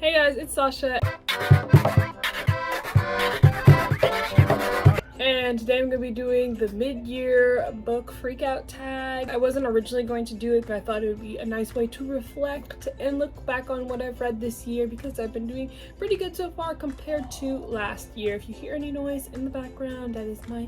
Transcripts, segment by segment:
Hey guys, it's Sasha. And today I'm going to be doing the mid-year book freakout tag. I wasn't originally going to do it, but I thought it would be a nice way to reflect and look back on what I've read this year because I've been doing pretty good so far compared to last year. If you hear any noise in the background, that is my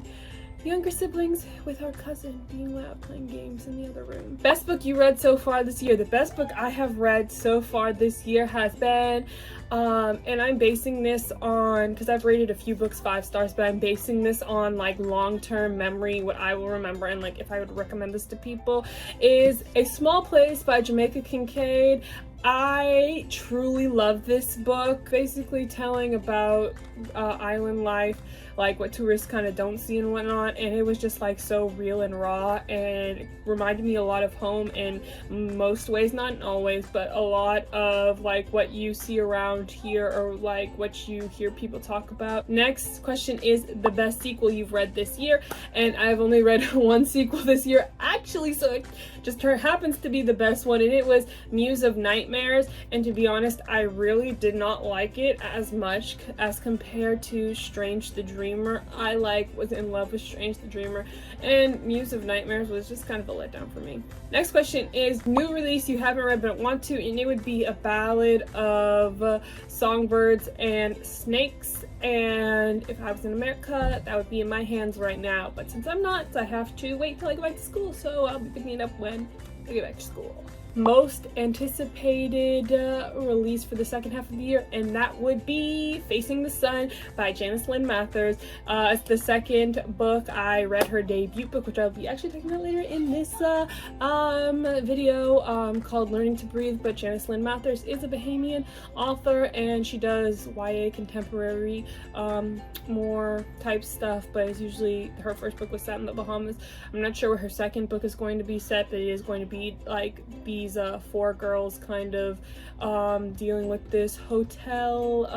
younger siblings with our cousin being loud playing games in the other room. Best book you read so far this year. The best book I have read so far this year has been, and I'm basing this on, because I've rated a few books 5 stars, but I'm basing this on like long-term memory, what I will remember, and like if I would recommend this to people, is A Small Place by Jamaica Kincaid. I truly love this book, basically telling about island life, like what tourists kind of don't see and whatnot, and it was just like so real and raw, and it reminded me a lot of home in most ways, not in all ways, but a lot of like what you see around here or like what you hear people talk about. Next question is the best sequel you've read this year, and I've only read one sequel this year actually, so it just happens to be the best one, and it was Muse of Nightmares. And to be honest, I really did not like it as much as compared to Strange the Dreamer. I was in love with Strange the Dreamer, and Muse of Nightmares was just kind of a letdown for me. Next question is new release you haven't read but want to, and it would be A Ballad of Songbirds and Snakes. And if I was in America, that would be in my hands right now, but since I'm not, I have to wait till I go back to school, so I'll be picking it up when I get back to school. Most anticipated release for the second half of the year, and that would be Facing the Sun by Janice Lynn Mathers. It's the second book. I read her debut book, which I'll be actually talking about later in this video, called Learning to Breathe, but Janice Lynn Mathers is a Bahamian author, and she does YA contemporary, more type stuff, but it's usually her first book was set in the Bahamas. I'm not sure where her second book is going to be set, but it is going to be like these 4 girls kind of dealing with this hotel,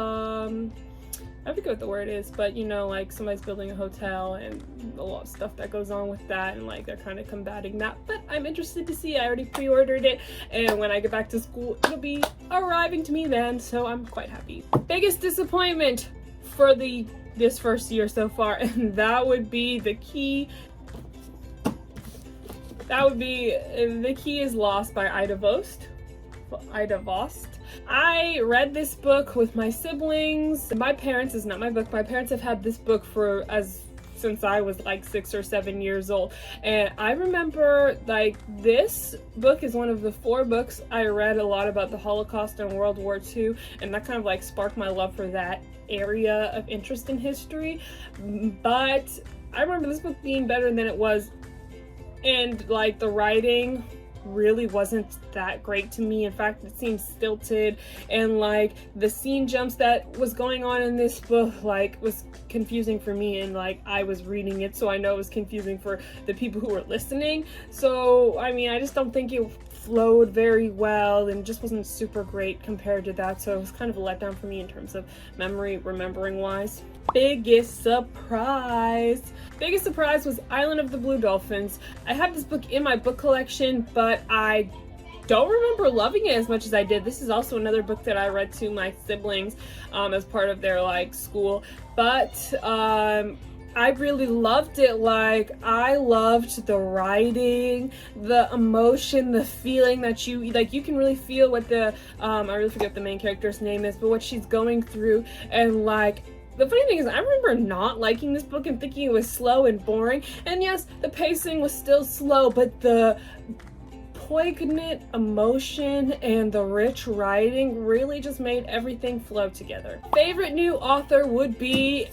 I forget what the word is, but you know, like somebody's building a hotel and a lot of stuff that goes on with that, and like they're kind of combating that. But I'm interested to see. I already pre-ordered it, and when I get back to school it'll be arriving to me then, so I'm quite happy. Biggest disappointment for this first year so far, and that would be The Key is Lost by Ida Vost. I read this book with my siblings. My parents, is not my book. My parents have had this book since I was like 6 or 7 years old, and I remember like this book is one of the 4 books I read a lot about the Holocaust and World War II, and that kind of like sparked my love for that area of interest in history. But I remember this book being better than it was, and like the writing really wasn't that great to me. In fact, it seemed stilted, and like the scene jumps that was going on in this book like was confusing for me, and like I was reading it, so I know it was confusing for the people who were listening. So I mean, I just don't think it flowed very well and just wasn't super great compared to that, so it was kind of a letdown for me in terms of remembering wise. Biggest surprise was Island of the Blue Dolphins. I have this book in my book collection, but I don't remember loving it as much as I did. This is also another book that I read to my siblings as part of their like school, but I really loved it. Like, I loved the writing, the emotion, the feeling that you can really feel what I really forget what the main character's name is, but what she's going through. And like, the funny thing is, I remember not liking this book and thinking it was slow and boring. And yes, the pacing was still slow, but the poignant emotion and the rich writing really just made everything flow together. Favorite new author would be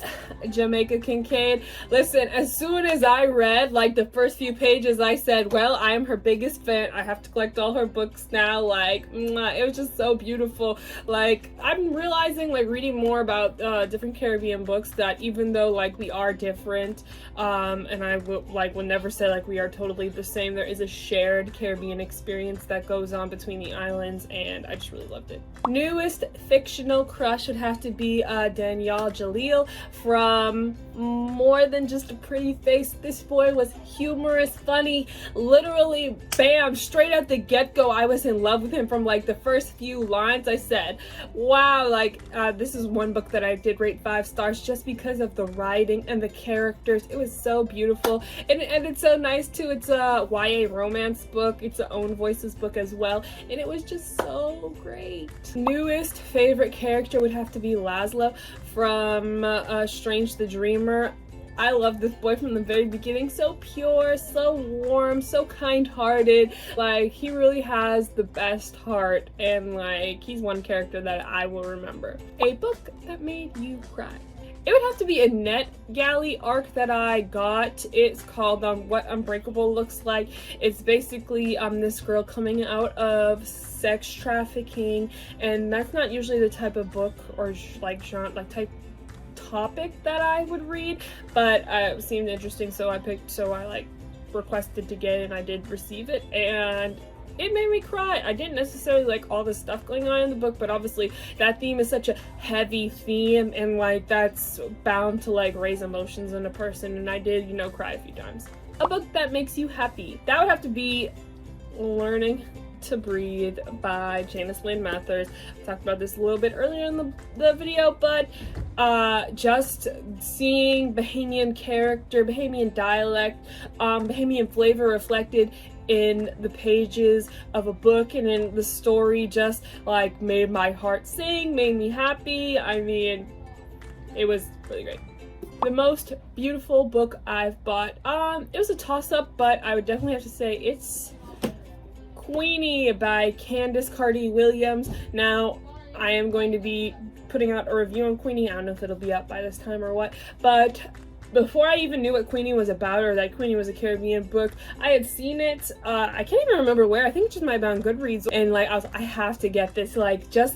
Jamaica Kincaid. Listen, as soon as I read like the first few pages, I said, well, I am her biggest fan. I have to collect all her books now. Like, it was just so beautiful. Like, I'm realizing, like, reading more about different Caribbean books, that even though like we are different, and I will never say like we are totally the same, there is a shared Caribbean experience that goes on between the islands, and I just really loved it. Newest fictional crush would have to be Daniel Jalil from More Than Just a Pretty Face. This boy was humorous, funny, literally bam, straight at the get-go I was in love with him. From like the first few lines I said, wow, like this is one book that I did rate 5 stars just because of the writing and the characters. It was so beautiful, and it's so nice too. It's a YA romance book, it's an own voices book as well, and it was just so great. Newest favorite character would have to be Laszlo from Strange the Dreamer. I love this boy from the very beginning. So pure, so warm, so kind-hearted. Like, he really has the best heart, and like, he's one character that I will remember. A book that made you cry. It would have to be a NetGalley arc that I got. It's called What Unbreakable Looks Like. It's basically this girl coming out of sex trafficking, and that's not usually the type of book or like genre, like type topic that I would read, but it seemed interesting, so I like requested to get it, and I did receive it, and it made me cry. I didn't necessarily like all the stuff going on in the book, but obviously that theme is such a heavy theme, and like that's bound to like raise emotions in a person, and I did, you know, cry a few times. A book that makes you happy. That would have to be Learning to Breathe by Janice Lynn Mathers. I talked about this a little bit earlier in the video, but just seeing Bahamian character, Bahamian dialect, Bahamian flavor reflected in the pages of a book and in the story just like made my heart sing, made me happy. I mean, it was really great. The most beautiful book I've bought, it was a toss-up, but I would definitely have to say it's Queenie by Candace Carty-Williams. Now, I am going to be putting out a review on Queenie. I don't know if it'll be up by this time or what, but before I even knew what Queenie was about, or that Queenie was a Caribbean book, I had seen it. I can't even remember where. I think it just might have been on Goodreads, and like I have to get this. Like, just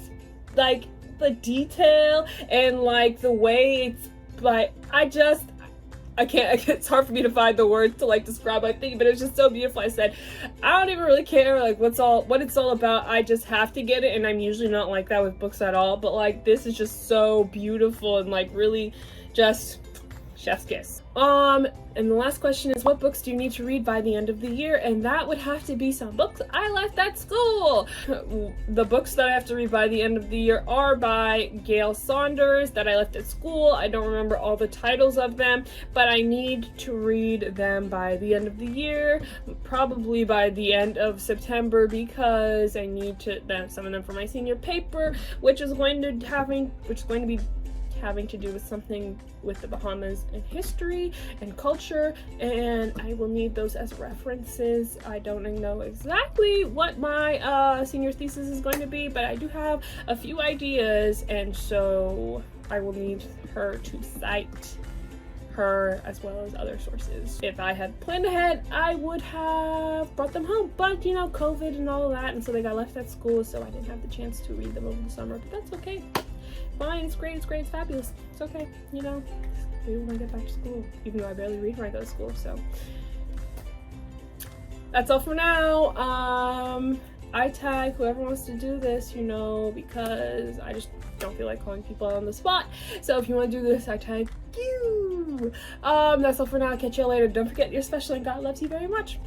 like the detail and like the way it's like, I can't, it's hard for me to find the words to like describe my thing, but it's just so beautiful. I said, I don't even really care like what it's all about. I just have to get it, and I'm usually not like that with books at all, but like this is just so beautiful and like really just chef's kiss. And the last question is, what books do you need to read by the end of the year? And that would have to be some books I left at school. The books that I have to read by the end of the year are by Gail Saunders that I left at school. I don't remember all the titles of them, but I need to read them by the end of the year, probably by the end of September, because I need to have some of them for my senior paper, which is going to be having to do with something with the Bahamas and history and culture, and I will need those as references. I don't know exactly what my senior thesis is going to be, but I do have a few ideas, and so I will need her to cite her as well as other sources. If I had planned ahead, I would have brought them home, but you know, COVID and all of that, and so they got left at school, so I didn't have the chance to read them over the summer, but that's okay. Fine, it's great, it's fabulous. It's okay, you know, maybe when I get back to school, even though I barely read when I go to school, so. That's all for now. I tag whoever wants to do this, you know, because I just don't feel like calling people out on the spot. So if you want to do this, I tag you. That's all for now. I'll catch you later. Don't forget, you're special and God loves you very much.